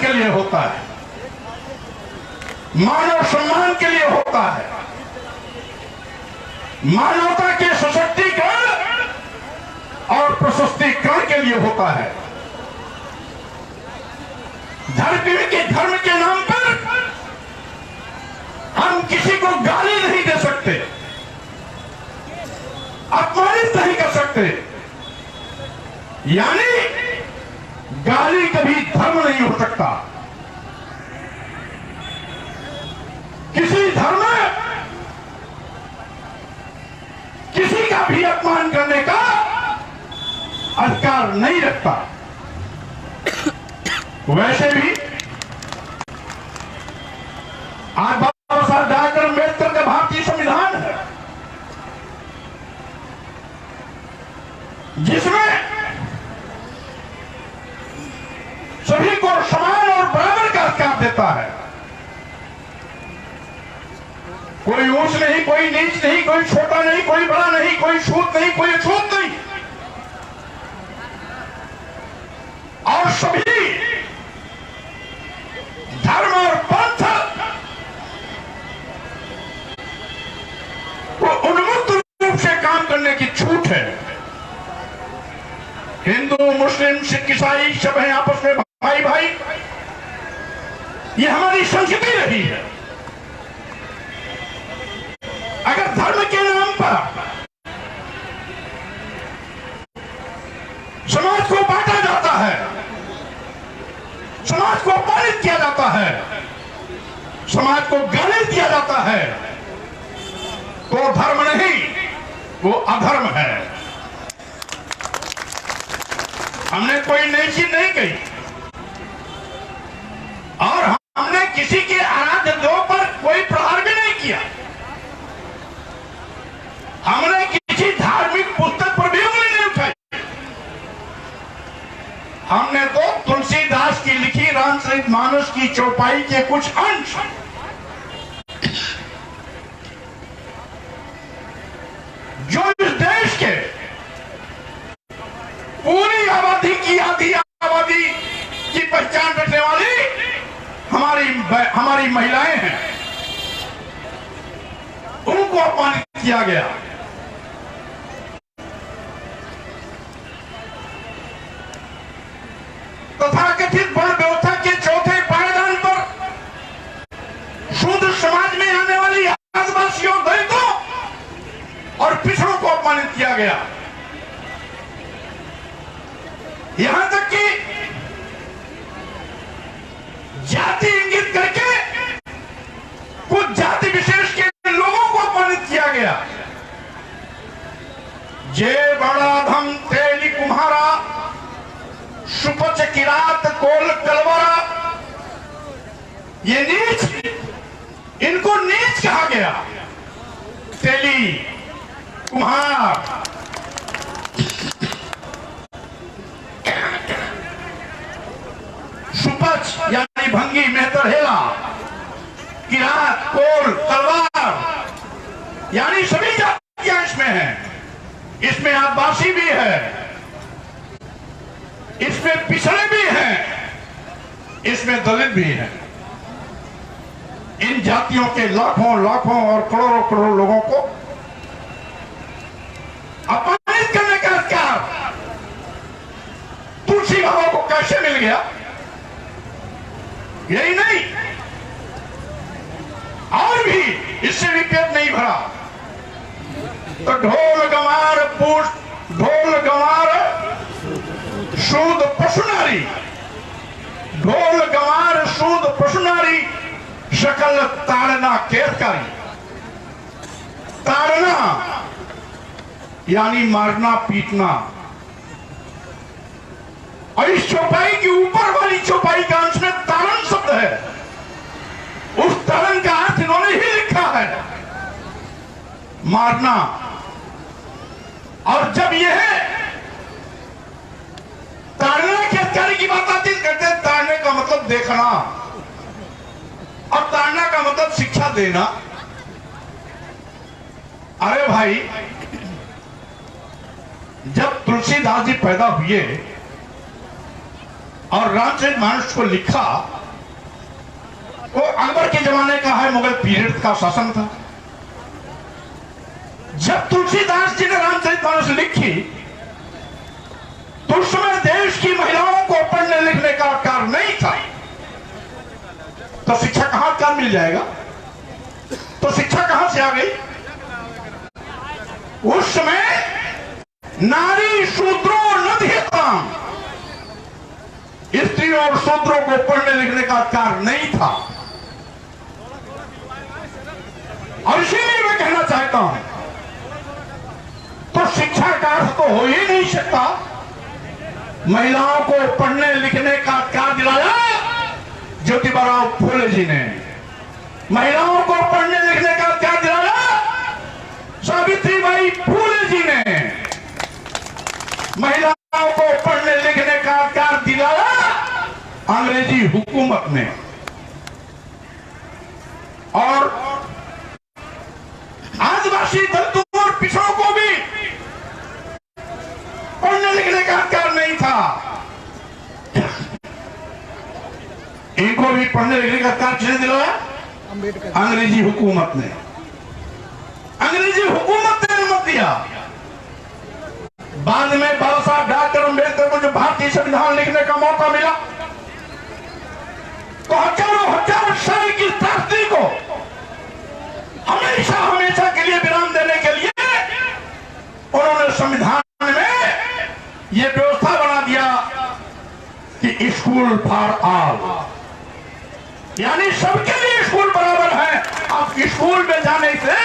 के लिए होता है, मानव सम्मान के लिए होता है, मानवता के सशक्तिकरण और प्रशस्तीकरण के लिए होता है। धर्म के नाम पर हम किसी को गाली नहीं दे सकते, अपमानित नहीं कर सकते। यानी गाली कभी धर्म नहीं हो सकता। किसी धर्म में किसी का भी अपमान करने का अधिकार नहीं रखता। वैसे भी आज बाबा साहब डॉक्टर अम्बेडकर का भारतीय संविधान है, जिसमें सभी को समान और बराबर का अधिकार देता है। कोई ऊंच नहीं, कोई नीच नहीं, कोई छोटा नहीं, कोई बड़ा नहीं, कोई छूत नहीं, कोई अछूत नहीं, और सभी धर्म और पंथ को उन्मुक्त रूप से काम करने की छूट है। हिंदू, मुस्लिम, सिख, ईसाई सब हैं आपस में भाई भाई। ये हमारी संस्कृति रही है। अगर धर्म के नाम पर समाज को बांटा जाता है, समाज को अपमानित किया जाता है, समाज को गाली दिया जाता है, तो धर्म नहीं, वो अधर्म है। हमने कोई नई चीज नहीं कही और हमने किसी के आराध्य देव पर कोई प्रहार भी नहीं किया। हमने किसी धार्मिक पुस्तक पर भी उंगली नहीं उठाई। हमने तो तुलसीदास की लिखी रामचरितमानस की चौपाई के कुछ अंश जो इस देश के पूरी आबादी की आधी आबादी की पहचान रखने वाली हमारी महिलाएं हैं, उनको अपमानित किया गया। तथाकथित बड़ व्यवस्था के चौथे पायदान पर शूद्र समाज में आने वाली आदिवासियों, दलितों और पिछड़ों को अपमानित किया गया। यहां तक कि जाति इंगित करके कुछ जाति विशेष के लोगों को अपमानित किया गया। जे बड़ा धम तेली कुम्हारा, सुपच किरात कोल कलवरा, ये नीच, इनको नीच कहा गया। तेली, कुम्हार, सुपच यानी भंगी, मेहतर, हेला, किरात, कोल, तलवार यानी सभी जातियां इसमें हैं। इसमें आदिवासी भी है, इसमें पिछड़े भी हैं, इसमें दलित भी हैं। इन जातियों के लाखों लाखों और करोड़ों करोड़ों लोगों को अपमानित करने का अधिकार तुलसी बाबा को कैसे मिल गया? यही नहीं, और भी इससे भी पेट नहीं भरा तो ढोल गंवार पुष्ट, ढोल गंवार शूद पशु नारी, ढोल गंवार शूद पशु नारी, शकल ताड़ना केरकारी। ताड़ना यानी मारना, पीटना। और इस चौपाई की ऊपर वाली चौपाई का अंश में ताड़न शब्द है। उस ताड़न का अर्थ इन्होंने ही लिखा है, मारना। और जब यह ताड़ना के अधिकारी की बात आती है, कहते हैं ताड़ने का मतलब देखना और ताड़ना का मतलब शिक्षा देना। अरे भाई, जब तुलसीदास जी पैदा हुए और रामचरितमानस को लिखा वो अकबर के जमाने का है, मुगल पीरियड का शासन था। जब तुलसीदास जी ने रामचरितमानस लिखी तो उस समय देश की महिलाओं को पढ़ने लिखने का अधिकार नहीं था। तो शिक्षा कहां अधिकार मिल जाएगा? तो शिक्षा कहां से आ गई? उस समय नारी शूद्रो नधियताम, स्त्री और शूद्रों को पढ़ने लिखने का अधिकार नहीं था। और इसीलिए मैं कहना चाहता हूं, तो शिक्षा का अर्थ तो हो ही नहीं सकता महिलाओं को पढ़ने लिखने का अधिकार दिलाया ज्योतिबाराव फूले जी ने। महिलाओं को पढ़ने लिखने का अधिकार दिलाया सावित्रीबाई फूले जी ने। महिलाओं को पढ़ने लिखने का अधिकार दिलाया अंग्रेजी हुकूमत ने। और आदिवासी दलितों और पिछड़ों को भी पढ़ने लिखने का अधिकार नहीं था। इनको भी पढ़ने लिखने का अधिकार किसने दिलाया? अंग्रेजी हुकूमत ने। अंग्रेजी हुकूमत ने मत दिया। बाद में बाबा साहब डॉक्टर अम्बेडकर को जो भारतीय संविधान लिखने का मौका मिला तो हजारों साल की त्रासदी को हमेशा हमेशा के लिए विराम देने के लिए उन्होंने संविधान में यह व्यवस्था बना दिया कि स्कूल फॉर ऑल, यानी सबके लिए स्कूल बराबर है। अब स्कूल में जाने से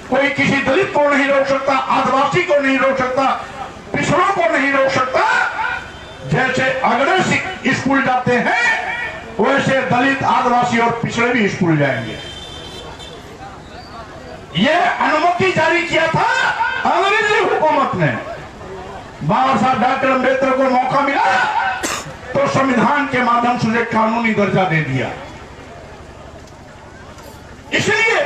कोई किसी दलित को नहीं रोक सकता, आदिवासी को नहीं रोक सकता, पिछड़ों को नहीं रोक सकता। जैसे अग्रणी स्कूल जाते हैं वैसे दलित, आदिवासी और पिछड़े भी स्कूल जाएंगे। यह अनुमति जारी किया था अंग्रेजी हुकूमत ने। बाबा साहब डॉक्टर अम्बेडकर को मौका मिला तो संविधान के माध्यम से उसे कानूनी दर्जा दे दिया। इसलिए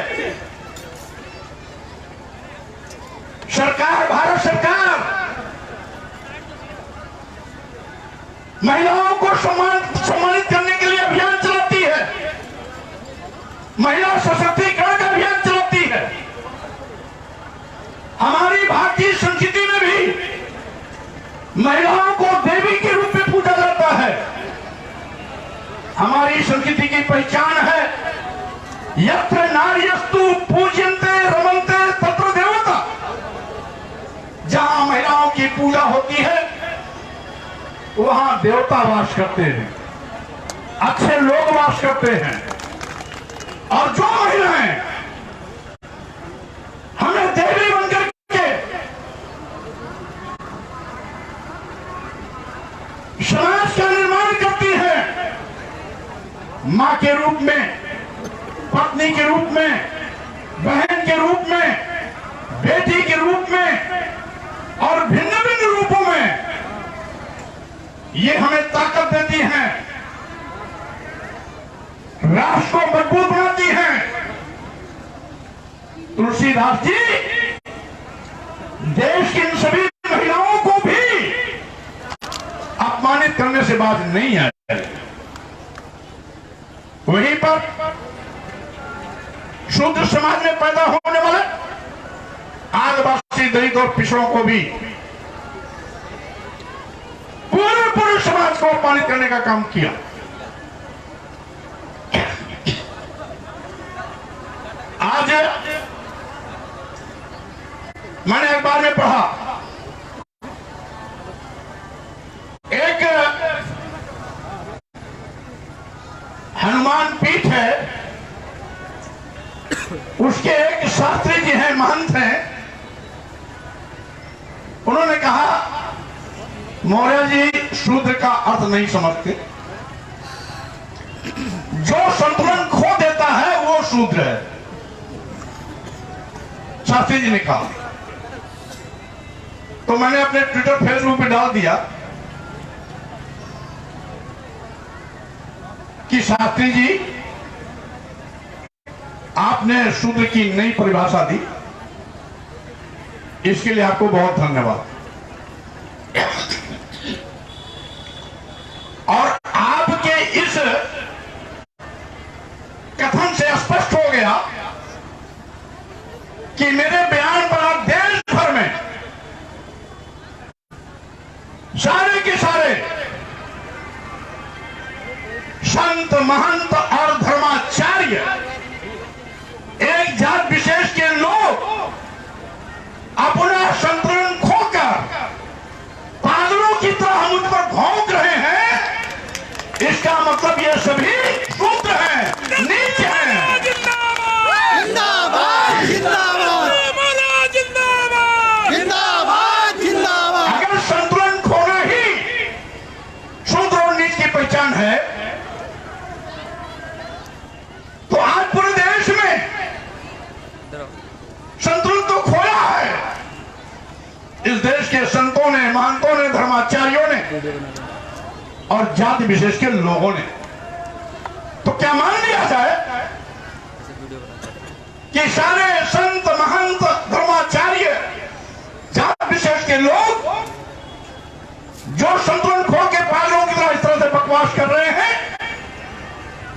सरकार, भारत सरकार महिलाओं को सम्मानित करने के लिए अभियान चलाती है, महिला सशक्तिकरण का अभियान चलाती है। हमारी भारतीय संस्कृति में भी महिलाओं को देवी के रूप में पूजा जाता है। हमारी संस्कृति की पहचान है यत्र नार्यस्तु पूज्यन्ते रमन्ते तत्र देवता। जहां महिलाओं की पूजा होती है वहां देवता वास करते हैं, अच्छे लोग वास करते हैं। और जो महिलाएं हमें देवी बनकर के समाज का निर्माण करती हैं, मां के रूप में, पत्नी के रूप में, बहन के रूप में, बेटी के रूप में और भिन्न भिन्न रूपों में, ये हमें ताकत देती हैं, राष्ट्र को मजबूत बनाती हैं। तुलसीदास जी देश की इन सभी महिलाओं को भी अपमानित करने से बात नहीं आए। वहीं पर शूद्र समाज में पैदा होने वाले आदिवासी, दलित और पिछड़ों को भी पूरे समाज को अपमानित करने का काम किया। आज मैंने अखबार में पढ़ा, एक हनुमान पीठ है, उसके एक शास्त्री जी हैं, महंत हैं। उन्होंने कहा मौर्य जी शूद्र का अर्थ नहीं समझते, जो संतुलन खो देता है वो शूद्र है। शास्त्री जी ने कहा। तो मैंने अपने ट्विटर फेसबुक पे डाल दिया कि शास्त्री जी आपने शूद्र की नई परिभाषा दी, इसके लिए आपको बहुत धन्यवाद। और आपके इस मतलब ये सभी शूद्र हैं, नीच हैं। जिंदाबाद जिंदाबाद जिंदाबाद जिंदाबाद। अगर संतुलन खोना ही शूद्र और नीच की पहचान है, तो आज पूरे देश में संतुलन तो खोया है। इस देश के संतों ने, महंतों ने, धर्माचार्यों ने और जाति विशेष के लोगों ने। तो क्या मान लिया जाए कि सारे संत, महंत, धर्माचार्य, जाति विशेष के लोग जो संतुलन खो के पागलों की तरह इस तरह से बकवास कर रहे हैं,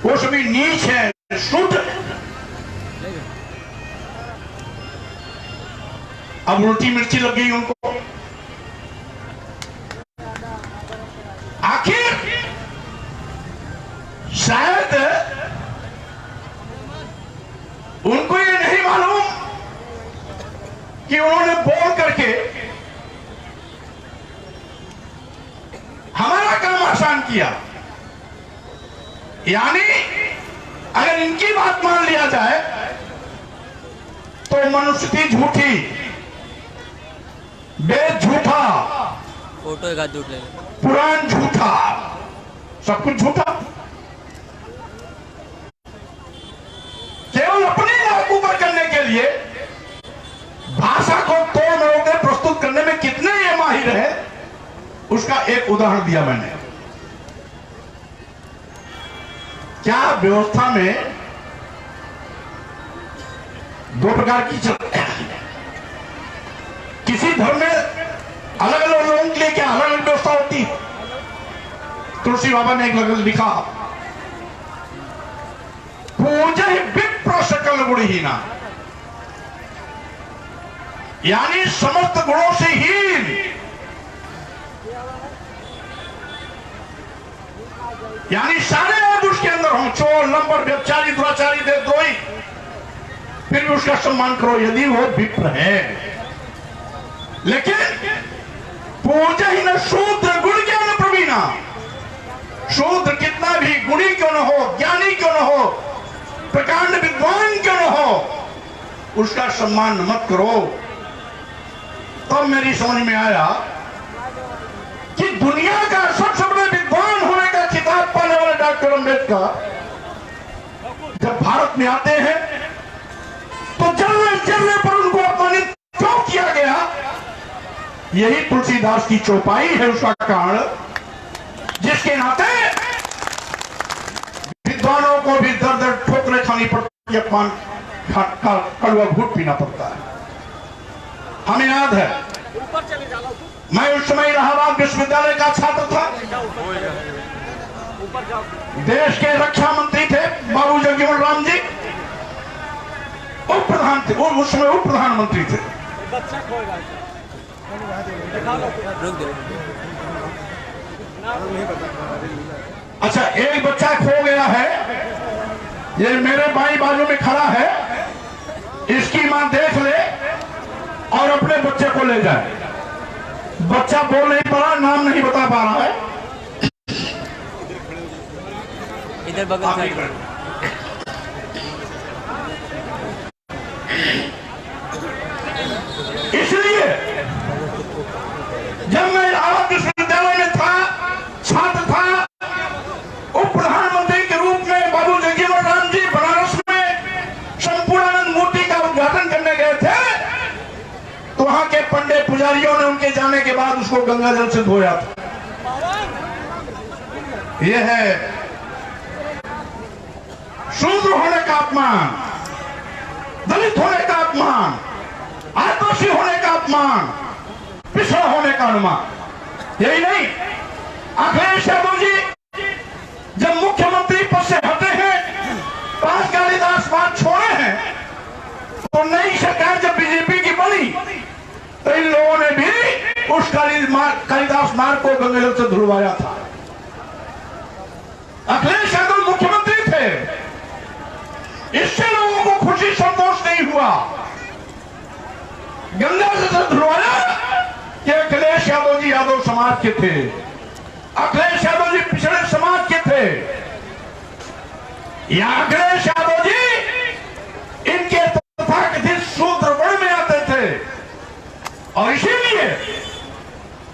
वो सभी नीच है, शुद्ध। अब उल्टी मिर्ची लग गई उनको। आखिर शायद उनको ये नहीं मालूम कि उन्होंने बोल करके हमारा काम आसान किया। यानी अगर इनकी बात मान लिया जाए तो मनुष्य झूठी, वेद झूठा, फोटो एक हाथ झूठ ले, पुराण झूठा, सब कुछ झूठा। केवल अपनी नाक ऊपर करने के लिए भाषा को तोड़ मरोड़ के प्रस्तुत करने में कितने ये माहिर है, उसका एक उदाहरण दिया मैंने। क्या व्यवस्था में दो प्रकार की किसी धर्म में अलग अलग लोगों के लिए क्या अलग अलग व्यवस्था होती है? तुलसी बाबा ने एक लिखा, पूजा विप्र सकल गुणहीना, यानी समस्त गुणों से हीन। यानी सारे ऐब उसके अंदर हो, चोर, लंबर, व्यभिचारी, दुराचारी, देवद्रोही, फिर भी उसका सम्मान करो यदि वो विप्र है। लेकिन पूजा ही न शूद्र गुण ज्ञान प्रवीणा, शूद्र कितना भी गुणी क्यों न हो, ज्ञानी क्यों न हो, प्रकांड विद्वान क्यों न हो, उसका सम्मान मत करो। तब मेरी समझ में आया कि दुनिया का सबसे बड़े विद्वान होने का खिताब पाने वाले डॉक्टर अम्बेडकर जब भारत में आते हैं तो जलने पर उनको अपमानित क्यों किया गया? यही तुलसीदास की चौपाई है उसका कारण, जिसके नाते विद्वानों को भी दर दर ठोकरें खानी पड़ती है, अपमान का कड़वा घूट पीना पड़ता है। हमें याद है, मैं उस समय इलाहाबाद विश्वविद्यालय का छात्र था। देश के रक्षा मंत्री थे बाबू जगजीवन राम जी, उप प्रधान थे, उस समय उप प्रधानमंत्री थे। अच्छा, एक बच्चा खो गया है, ये मेरे बाई बाजू में खड़ा है, इसकी मां देख ले और अपने बच्चे को ले जाए। बच्चा बोल नहीं पा रहा, नाम नहीं बता पा रहा है। इधर बगल साइड। इसलिए जब मैं इलाहाबाद विश्वविद्यालय में था, छात्र था, उप प्रधानमंत्री के रूप में बाबू जगजीवन राम जी बनारस में संपूर्णानंद मूर्ति का उद्घाटन करने गए थे, तो वहां के पंडित पुजारियों ने उनके जाने के बाद उसको गंगा जल से धोया था। यह है शूद्र होने का अपमान, दलित होने का अपमान, आदिवासी होने का अपमान, पिछड़ा होने का अनुमान। यही नहीं, अखिलेश यादव जी जब मुख्यमंत्री पद से हटे हैं, 5 कालिदास मार्ग छोड़े हैं, तो नई सरकार जब बीजेपी की बनी तो इन लोगों ने भी उस कालिदास मार्ग को गंगाजल से धुलवाया था। अखिलेश यादव मुख्यमंत्री थे, इससे लोगों को खुशी संतोष नहीं हुआ। गंगाजल से धुलवाया कि अखिलेश यादव जी यादव समाज के थे, अखिलेश यादव जी पिछड़े समाज के थे, या अखिलेश यादव जी इनके तथाकथित शूद्र वर्ण में आते थे और इसीलिए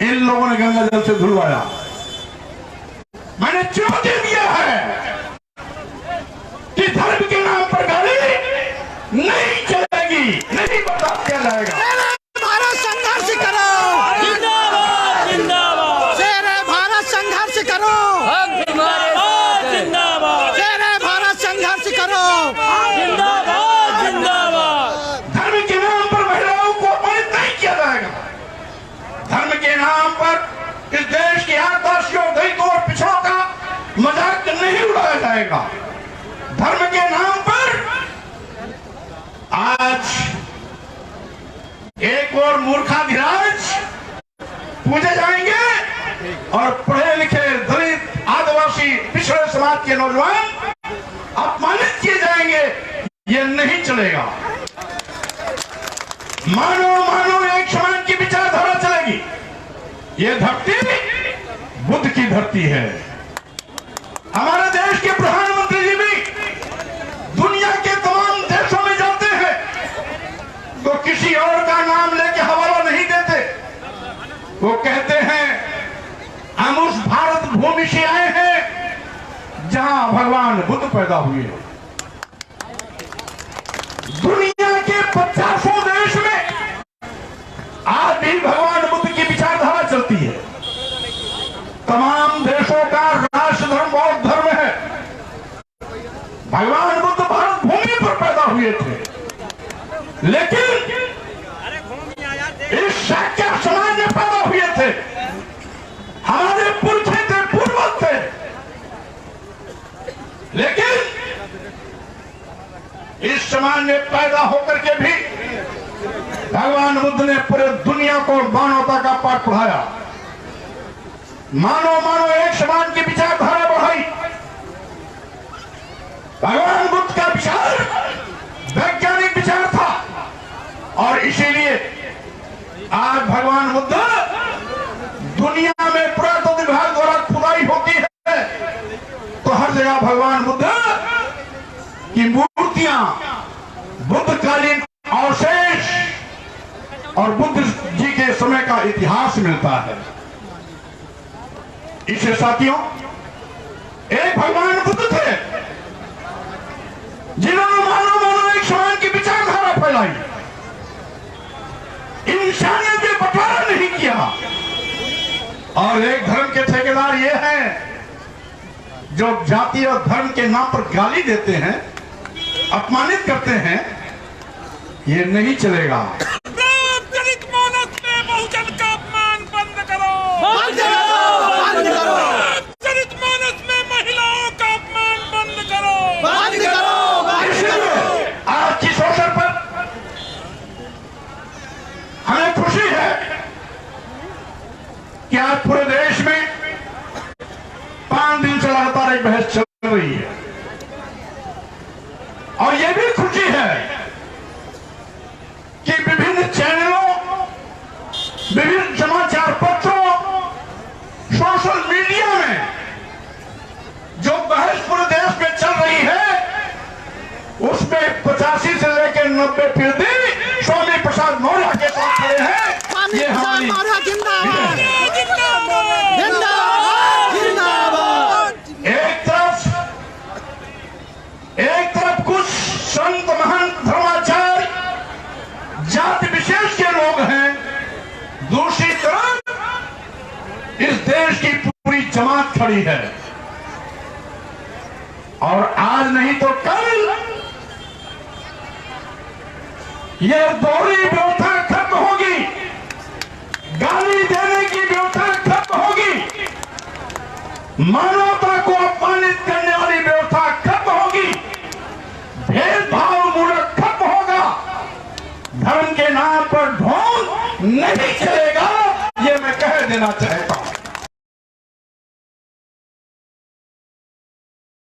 इन लोगों ने गंगा जल से धुलवाया। मैंने चुनौती दिया है कि धर्म के नाम पर गाली नहीं चलेगी, नहीं बर्दाश्त किया जाएगा। भारत संघर्ष करो, जिंदाबाद जिंदाबाद, शेर भारत संघर्ष करो, हम तुम्हारे साथ हैं। जिंदाबाद, शेर भारत संघर्ष करो, जिंदाबाद जिंदाबाद, धर्म के नाम पर महिलाओं को अपमानित नहीं किया जाएगा। धर्म के नाम पर इस देश के आदिवासियों, दलितों और पिछड़ों का मजाक नहीं उड़ाया जाएगा। धर्म के नाम पर आज एक और मूर्खाधिराज पूजे जाएंगे और पढ़े लिखे दलित आदिवासी पिछड़े समाज के नौजवान अपमानित किए जाएंगे। ये नहीं चलेगा। मानो मानो एक समान की विचारधारा चलेगी। ये धरती बुद्ध की धरती है। हमारे देश के प्रधानमंत्री जी भी दुनिया के तमाम देशों में जाते हैं तो किसी और का नाम लेके हवाला नहीं देते। वो कहते हैं हम उस भारत भूमि से आए हैं जहां भगवान बुद्ध पैदा हुए। दुनिया के 50 देश में आज भी भगवान बुद्ध की विचारधारा चलती है। तमाम देशों का राष्ट्र धर्म बौद्ध धर्म है। भगवान बुद्ध भारत भूमि पर पैदा हुए थे, लेकिन इस शाक्य समाज में पैदा हुए थे। हमारे पुरख थे, पूर्वज थे, लेकिन इस समाज में पैदा होकर के भी भगवान बुद्ध ने पूरे दुनिया को मानवता का पाठ पढ़ाया। मानो मानो एक समान की विचारधारा बढ़ाई। भगवान बुद्ध का विचार वैज्ञानिक विचार था और इसीलिए आज भगवान बुद्ध दुनिया में पुरातत्व विभाग द्वारा खुदाई होती है तो हर जगह भगवान बुद्ध की मूर्तियां, बुद्धकालीन अवशेष और बुद्ध जी के समय का इतिहास मिलता है। इससे साथियों, एक भगवान बुद्ध थे जिन्होंने मानव मानव एक समान की विचारधारा फैलाई, इंसानियत में बंटवारा नहीं किया। और एक धर्म के ठेकेदार ये हैं जो जाति और धर्म के नाम पर गाली देते हैं, अपमानित करते हैं। ये नहीं चलेगा। दलित मानस में बहुजन का अपमान बंद करो, बंद करो, बंद करो, दलित मानस में महिलाओं का अपमान बंद करो, बंद करो, बंद करो। आज इस अवसर पर हमें खुशी है कि आज पूरे देश में 5 दिन से लगातार एक बहस चल रही है और यह भी खुशी है कि विभिन्न चैनलों, विभिन्न समाचार पत्रों, सोशल मीडिया में जो बहस पूरे देश में चल रही है उसमें 85 से लेकर 90% स्वामी प्रसाद मौर्य के साथ खड़े हैं। स्वामी ये प्रसाद हमारी मौर्य जिंदाबाद, जिंदाबाद, जिंदाबाद, जिंदाबाद। एक तरफ कुछ संत महंत धर्माचार्य जाति विशेष के लोग हैं, दूसरी तरफ इस देश की पूरी जमात खड़ी है। और आज नहीं तो कल यह दोहरी व्यवस्था खत्म होगी, गाली देने की व्यवस्था खत्म होगी, मानवता को अपमानित करने वाली व्यवस्था खत्म होगी, भेदभाव मूलक खत्म होगा, धर्म के नाम पर ढोंग नहीं चलेगा। ये मैं कह देना चाहता हूं।